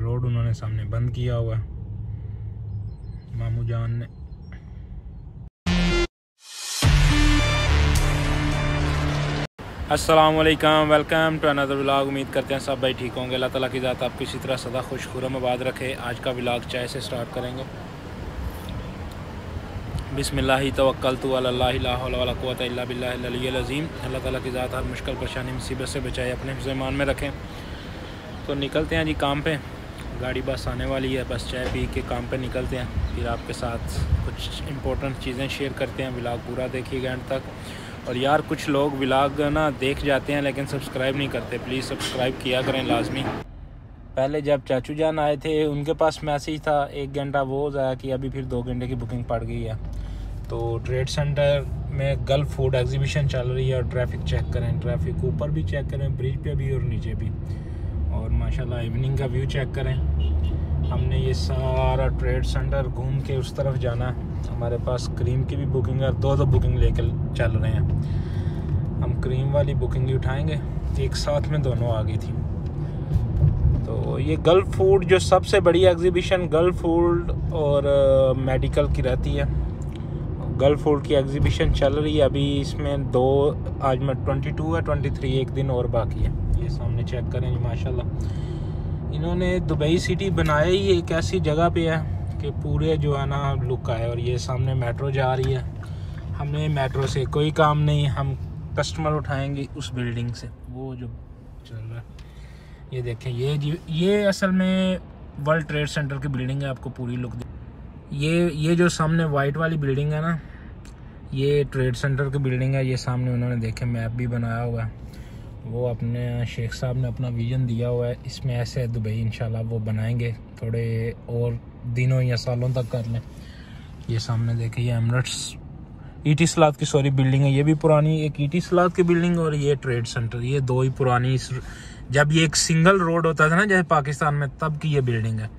Road उन्होंने सामने बंद किया हुआ है मामू जान ने। अस्सलाम वालेकुम, वेलकम टू अनदर व्लॉग। उम्मीद करते हैं सब भाई ठीक होंगे। अल्लाह ताला की ज़ात आपको इसी तरह सदा खुश खुरम आबाद रखे। आज का व्लॉग चाय से स्टार्ट करेंगे। बिस्मिल्लाहि तवक्कलतु अलाल्लाहि ला हौला वला कुव्वता इल्ला बिल्लाहिल अलिय्यिल अज़ीम। अल्लाह ताला की ज़ात हर मुश्किल परेशानी मुसीबत से बचाए, अपने हिफ्ज़ ईमान में रखें। तो निकलते हैं जी काम पे, गाड़ी बस आने वाली है, बस चाय पी के काम पे निकलते हैं। फिर आपके साथ कुछ इंपॉर्टेंट चीज़ें शेयर करते हैं। व्लॉग पूरा देखिएगा एंड तक। और यार कुछ लोग व्लॉग ना देख जाते हैं लेकिन सब्सक्राइब नहीं करते, प्लीज़ सब्सक्राइब किया करें लाजमी। पहले जब चाचू जान आए थे उनके पास मैसेज था 1 घंटा, वो ज़ाया कि अभी फिर 2 घंटे की बुकिंग पड़ गई है। तो ट्रेड सेंटर में गल्फ फूड एग्जीबिशन चल रही है और ट्रैफिक चेक करें, ट्रैफिक ऊपर भी चेक करें, ब्रिज पे भी और नीचे भी। और माशाल्लाह इवनिंग का व्यू चेक करें। हमने ये सारा ट्रेड सेंटर घूम के उस तरफ जाना है। हमारे पास क्रीम की भी बुकिंग है, 2 बुकिंग लेकर चल रहे हैं। हम क्रीम वाली बुकिंग ही उठाएंगे, एक साथ में दोनों आ गई थी। तो ये गल्फ फूड जो सबसे बड़ी एग्जीबिशन गल्फ फूड और मेडिकल की रहती है। गल्फ फूड की एग्जीबिशन चल रही है अभी, इसमें 2 आज में 22 है, 23 एक दिन और बाकी है। ये सामने चेक करें जी माशाल्लाह। इन्होंने दुबई सिटी बनाया ही एक ऐसी जगह पे है कि पूरे जो है ना लुक आए। और ये सामने मेट्रो जा रही है। हमें मेट्रो से कोई काम नहीं, हम कस्टमर उठाएंगे उस बिल्डिंग से, वो जो चल रहा है। ये देखें, ये असल में वर्ल्ड ट्रेड सेंटर की बिल्डिंग है। आपको पूरी लुक ये जो सामने वाइट वाली बिल्डिंग है ना, ये ट्रेड सेंटर की बिल्डिंग है। ये सामने उन्होंने देखे मैप भी बनाया हुआ है, वो अपने शेख साहब ने अपना विजन दिया हुआ है। इसमें ऐसे दुबई इंशाल्लाह वो बनाएंगे, थोड़े और दिनों या सालों तक कर लें। ये सामने देखें, ये एमरेट्स ईटी सलात की बिल्डिंग है। ये भी पुरानी एक ईटी सलात की बिल्डिंग और ये ट्रेड सेंटर, ये 2 ही पुरानी। जब ये एक सिंगल रोड होता था ना जैसे पाकिस्तान में, तब की ये बिल्डिंग है।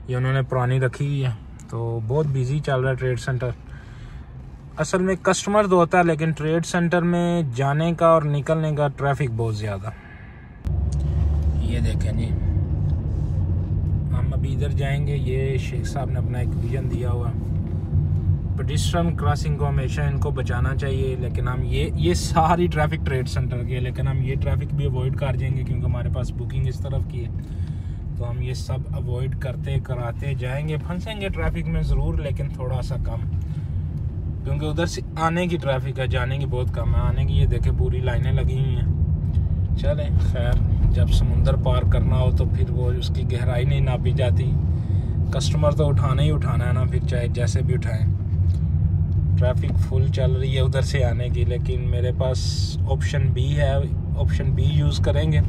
ये उन्होंने पुरानी रखी हुई है। तो बहुत बिजी चल रहा है ट्रेड सेंटर। असल में कस्टमर तो होता है लेकिन ट्रेड सेंटर में जाने का और निकलने का ट्रैफिक बहुत ज़्यादा। ये देखें जी, हम अभी इधर जाएंगे। ये शेख साहब ने अपना एक विजन दिया हुआ है। पेडिस्ट्रियन क्रॉसिंग को हमेशा इनको बचाना चाहिए, लेकिन हम ये सारी ट्रैफिक ट्रेड सेंटर की है, लेकिन हम ये ट्रैफिक भी अवॉइड कर जाएंगे क्योंकि हमारे पास बुकिंग इस तरफ की है। तो हम ये सब अवॉइड करते कराते जाएंगे। फंसेंगे ट्रैफिक में ज़रूर, लेकिन थोड़ा सा कम, क्योंकि उधर से आने की ट्रैफिक है, जाने की बहुत कम है। आने की ये देखे पूरी लाइनें लगी हुई हैं। चलें खैर, जब समुंदर पार करना हो तो फिर वो उसकी गहराई नहीं नापी जाती। कस्टमर तो उठाना ही उठाना है ना, फिर चाहे जैसे भी उठाएं। ट्रैफिक फुल चल रही है उधर से आने की, लेकिन मेरे पास ऑप्शन बी है। ऑप्शन बी यूज़ करेंगे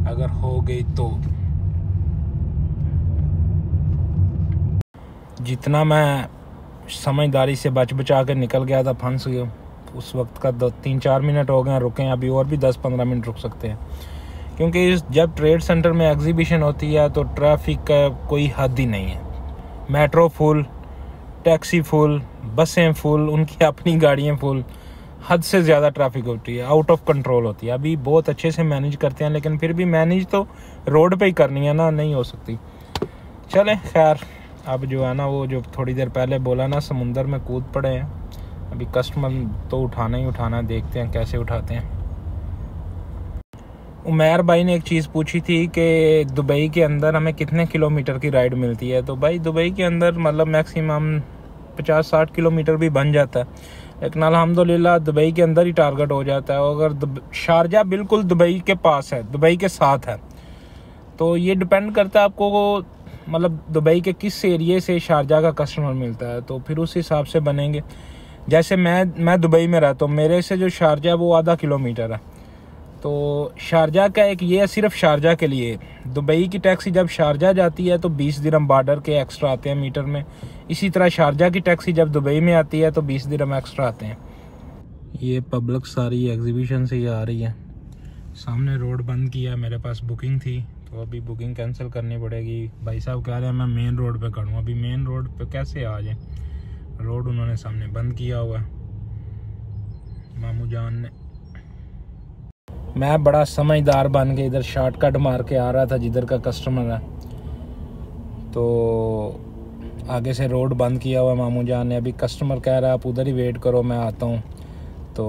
अगर हो गई तो। जितना मैं समझदारी से बचा के निकल गया था, फंस गया उस वक्त का 3-4 मिनट हो गए रुके। अभी और भी 10-15 मिनट रुक सकते हैं, क्योंकि जब ट्रेड सेंटर में एग्जीबिशन होती है तो ट्रैफिक का कोई हद ही नहीं है। मेट्रो फुल, टैक्सी फुल, बसें फुल, उनकी अपनी गाड़ियाँ फुल, हद से ज़्यादा ट्रैफिक होती है, आउट ऑफ कंट्रोल होती है। अभी बहुत अच्छे से मैनेज करते हैं, लेकिन फिर भी मैनेज तो रोड पे ही करनी है ना, नहीं हो सकती। चलें खैर, अब जो है ना वो जो थोड़ी देर पहले बोला ना, समुंदर में कूद पड़े हैं। अभी कस्टमर तो उठाना ही उठाना, देखते हैं कैसे उठाते हैं। उमैर भाई ने एक चीज़ पूछी थी कि दुबई के अंदर हमें कितने किलोमीटर की राइड मिलती है। तो भाई दुबई के अंदर मतलब मैक्सिमम 50-60 किलोमीटर भी बन जाता है, लेकिन अल्हम्दुलिल्लाह दुबई के अंदर ही टारगेट हो जाता है। अगर शारजा बिल्कुल दुबई के पास है, दुबई के साथ है, तो ये डिपेंड करता है आपको मतलब दुबई के किस एरिए से शारजा का कस्टमर मिलता है, तो फिर उस हिसाब से बनेंगे। जैसे मैं दुबई में रहता हूँ, मेरे से जो शारजा है वो आधा किलोमीटर है। तो शारजा का एक ये सिर्फ शारजा के लिए, दुबई की टैक्सी जब शारजा जाती है तो 20 दिरहम बॉर्डर के एक्स्ट्रा आते हैं मीटर में। इसी तरह शारजा की टैक्सी जब दुबई में आती है तो 20 दिरहम एक्स्ट्रा आते हैं। ये पब्लिक सारी एग्जीबिशन से ही आ रही है। सामने रोड बंद किया, मेरे पास बुकिंग थी तो अभी बुकिंग कैंसिल करनी पड़ेगी। भाई साहब कह रहे हैं मैं मेन रोड पे करूँ, अभी मेन रोड पे कैसे आ जाए, रोड उन्होंने सामने बंद किया हुआ है मामू जान ने। मैं बड़ा समझदार बन के इधर शॉर्टकट मार के आ रहा था जिधर का कस्टमर है। तो आगे से रोड बंद किया हुआ मामू जान ने। अभी कस्टमर कह रहा है आप उधर ही वेट करो, मैं आता हूँ, तो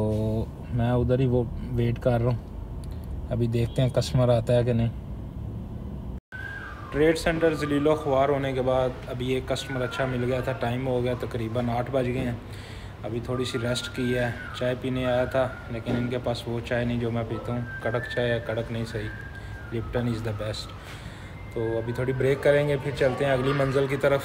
मैं उधर ही वो वेट कर रहा हूँ। अभी देखते हैं कस्टमर आता है कि नहीं। ट्रेड सेंटर ज़लीलो ख्वार होने के बाद अभी एक कस्टमर अच्छा मिल गया था। टाइम हो गया तकरीबन 8 बज गए हैं। अभी थोड़ी सी रेस्ट की है, चाय पीने आया था, लेकिन इनके पास वो चाय नहीं जो मैं पीता हूँ। कड़क चाय है, कड़क नहीं सही, लिप्टन इज़ द बेस्ट। तो अभी थोड़ी ब्रेक करेंगे, फिर चलते हैं अगली मंजिल की तरफ।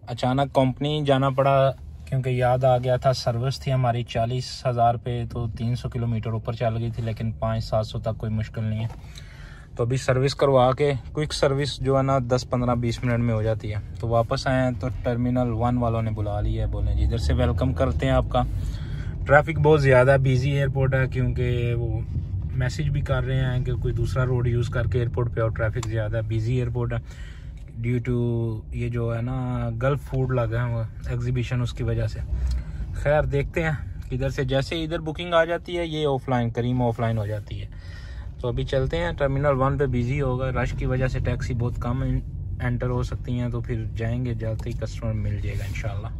अचानक कंपनी जाना पड़ा क्योंकि याद आ गया था सर्विस थी हमारी 40,000 पे, तो 300 किलोमीटर ऊपर चल गई थी, लेकिन 500-700 तक कोई मुश्किल नहीं है। तो अभी सर्विस करवा के, क्विक सर्विस जो है ना 10-15-20 मिनट में हो जाती है। तो वापस आए हैं तो टर्मिनल 1 वालों ने बुला लिया है, बोले जी इधर से वेलकम करते हैं आपका। ट्रैफिक बहुत ज़्यादा बिजी एयरपोर्ट है, क्योंकि वो मैसेज भी कर रहे हैं कि कोई दूसरा रोड यूज़ करके एयरपोर्ट पे, और ट्रैफिक ज़्यादा बिजी एयरपोर्ट है ड्यू टू ये जो है ना गल्फ फूड लगा है एग्जीबिशन, उसकी वजह से। खैर देखते हैं इधर से, जैसे इधर बुकिंग आ जाती है ये ऑफलाइन, करीम ऑफलाइन हो जाती है। तो अभी चलते हैं। टर्मिनल 1 पे बिजी होगा, रश की वजह से टैक्सी बहुत कम एंटर हो सकती हैं, तो फिर जाएंगे, जल्द ही कस्टमर मिल जाएगा इंशाल्लाह।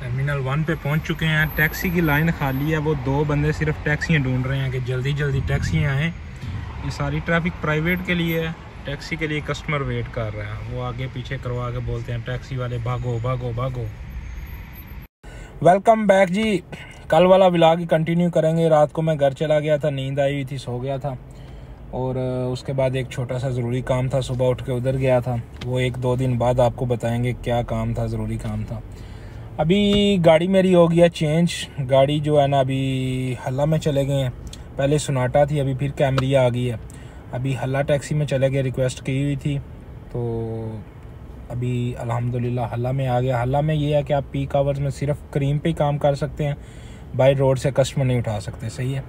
टर्मिनल 1 पे पहुंच चुके हैं। टैक्सी की लाइन खाली है, वो 2 बंदे सिर्फ टैक्सियाँ ढूंढ रहे हैं कि जल्दी जल्दी टैक्सियाँ आएँ। ये सारी ट्रैफिक प्राइवेट के लिए है, टैक्सी के लिए कस्टमर वेट कर रहा है। वो आगे पीछे करवा के बोलते हैं टैक्सी वाले भागो भागो भागो। वेलकम बैक जी। कल वाला व्लॉग ही कंटिन्यू करेंगे। रात को मैं घर चला गया था, नींद आई हुई थी, सो गया था, और उसके बाद एक छोटा सा ज़रूरी काम था, सुबह उठ के उधर गया था। वो 1-2 दिन बाद आपको बताएंगे क्या काम था, ज़रूरी काम था। अभी गाड़ी मेरी हो गया चेंज। गाड़ी जो है ना अभी हल्ला में चले गए हैं। पहले सोनाटा थी, अभी फिर कैमरिया आ गई है। अभी हल्ला टैक्सी में चले गए, रिक्वेस्ट की हुई थी, तो अभी अल्हम्दुलिल्लाह हल्ला में आ गया। हल्ला में ये है कि आप पीक आवर्स में सिर्फ करीम पे ही काम कर सकते हैं, बाई रोड से कस्टमर नहीं उठा सकते, सही है।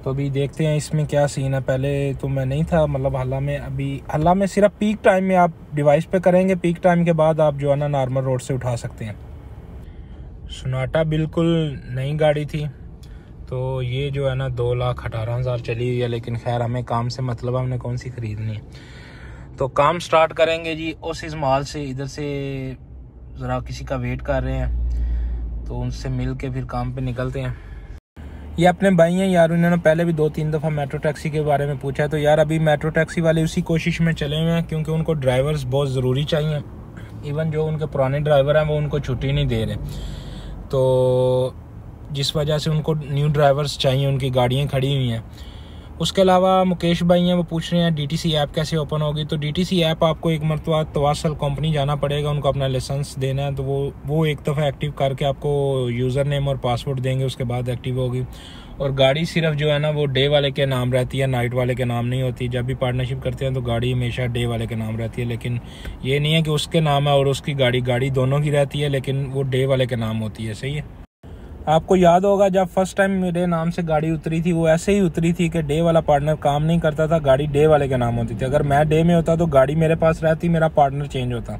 तो अभी देखते हैं इसमें क्या सीन है। पहले तो मैं नहीं था मतलब हल्ला में। अभी हल्ला में सिर्फ पीक टाइम में आप डिवाइस पे करेंगे, पीक टाइम के बाद आप जो है ना नॉर्मल रोड से उठा सकते हैं। सोनाटा बिल्कुल नई गाड़ी थी, तो ये जो है ना 2,18,000 चली हुई है, लेकिन खैर हमें काम से मतलब, हमने कौन सी खरीदनी है। तो काम स्टार्ट करेंगे जी ओसिस मॉल से। इधर से ज़रा किसी का वेट कर रहे हैं, तो उनसे मिल के फिर काम पे निकलते हैं। ये अपने भाई हैं यार, उन्होंने पहले भी 2-3 दफ़ा मेट्रो टैक्सी के बारे में पूछा है। तो यार अभी मेट्रो टैक्सी वाले उसी कोशिश में चले हुए हैं, क्योंकि उनको ड्राइवर्स बहुत ज़रूरी चाहिए। इवन जो उनके पुराने ड्राइवर हैं वो उनको छुट्टी नहीं दे रहे, तो जिस वजह से उनको न्यू ड्राइवर्स चाहिए, उनकी गाड़ियाँ खड़ी हुई हैं। उसके अलावा मुकेश भाई हैं, वो पूछ रहे हैं डीटीसी ऐप कैसे ओपन होगी। तो डीटीसी ऐप आपको एक मरतबा तवासल कंपनी जाना पड़ेगा, उनको अपना लाइसेंस देना है, तो वो एक दफ़ा एक्टिव करके आपको यूज़र नेम और पासवर्ड देंगे, उसके बाद एक्टिव होगी। और गाड़ी सिर्फ जो है ना वो डे वाले के नाम रहती है, नाइट वाले के नाम नहीं होती। जब भी पार्टनरशिप करते हैं तो गाड़ी हमेशा डे वाले के नाम रहती है, लेकिन ये नहीं है कि उसके नाम है और उसकी गाड़ी दोनों की रहती है, लेकिन वो डे वाले के नाम होती है, सही है। आपको याद होगा जब फर्स्ट टाइम मेरे नाम से गाड़ी उतरी थी, वो ऐसे ही उतरी थी कि डे वाला पार्टनर काम नहीं करता था, गाड़ी डे वाले के नाम होती थी। अगर मैं डे में होता तो गाड़ी मेरे पास रहती, मेरा पार्टनर चेंज होता।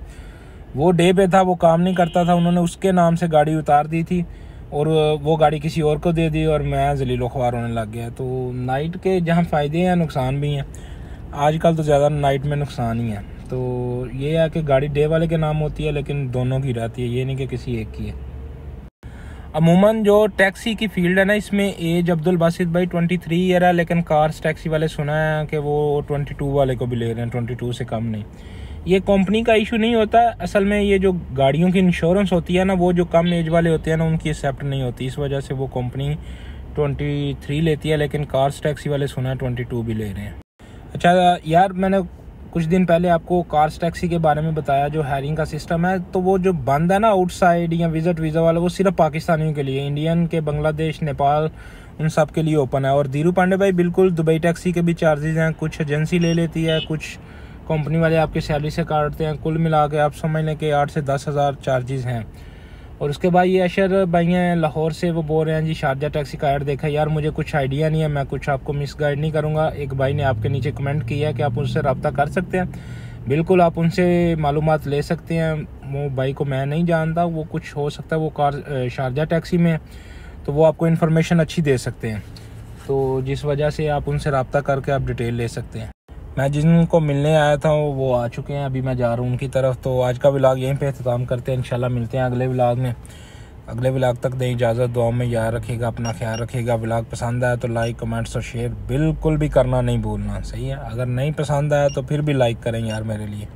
वो डे पे था, वो काम नहीं करता था, उन्होंने उसके नाम से गाड़ी उतार दी थी और वो गाड़ी किसी और को दे दी, और मैं ज़लीलो ख्वार होने लग गया। तो नाइट के जहाँ फ़ायदे हैं नुकसान भी हैं। आजकल तो ज़्यादा नाइट में नुकसान ही है। तो ये है कि गाड़ी डे वाले के नाम होती है, लेकिन दोनों की रहती है, ये नहीं कि किसी एक की है। अमूमन जो टैक्सी की फील्ड है ना, इसमें एज अब्दुल बासित भाई 23 ईयर है, लेकिन कार्स टैक्सी वाले सुना है कि वो 22 वाले को भी ले रहे हैं, 22 से कम नहीं। ये कंपनी का इशू नहीं होता, असल में ये जो गाड़ियों की इंश्योरेंस होती है ना, वो जो कम एज वाले होते हैं ना उनकी एक्सेप्ट नहीं होती, इस वजह से वो कंपनी 23 लेती है, लेकिन कार्स टैक्सी वाले सुना है 22 भी ले रहे हैं। अच्छा यार, मैंने कुछ दिन पहले आपको कार्स टैक्सी के बारे में बताया, जो हायरिंग का सिस्टम है, तो वो जो बंद है ना आउटसाइड या विजिट वीज़ा वाला, वो सिर्फ पाकिस्तानियों के लिए, इंडियन के, बांग्लादेश, नेपाल, उन सब के लिए ओपन है। और धीरू पांडे भाई बिल्कुल दुबई टैक्सी के भी चार्जेस हैं, कुछ एजेंसी ले लेती है, कुछ कंपनी वाले आपकी सैलरी से काटते हैं, कुल मिला के आप समझ लें कि 8 से 10 हज़ार चार्जेस हैं। और उसके बाद ये अशर भाई हैं लाहौर से, वो बोल रहे हैं जी शारजा टैक्सी का ऐड देखा। यार मुझे कुछ आइडिया नहीं है, मैं कुछ आपको मिस गाइड नहीं करूँगा। एक भाई ने आपके नीचे कमेंट किया है कि आप उनसे रब्ता कर सकते हैं, बिल्कुल आप उनसे मालूमात ले सकते हैं। वो भाई को मैं नहीं जानता, वो कुछ हो सकता है वो कार शारजा टैक्सी में, तो वो आपको इन्फॉर्मेशन अच्छी दे सकते हैं, तो जिस वजह से आप उनसे रब्ता करके आप डिटेल ले सकते हैं। मैं जिनको मिलने आया था वो आ चुके हैं, अभी मैं जा रहा हूँ उनकी तरफ। तो आज का व्लॉग यहीं पे इख्तिताम करते हैं, इंशाल्लाह मिलते हैं अगले व्लॉग में। अगले व्लॉग तक दें इजाज़त, दुआओं में याद रखिएगा, अपना ख्याल रखिएगा। व्लॉग पसंद आया तो लाइक कमेंट्स और शेयर बिल्कुल भी करना नहीं भूलना, सही है। अगर नहीं पसंद आया तो फिर भी लाइक करें यार मेरे लिए।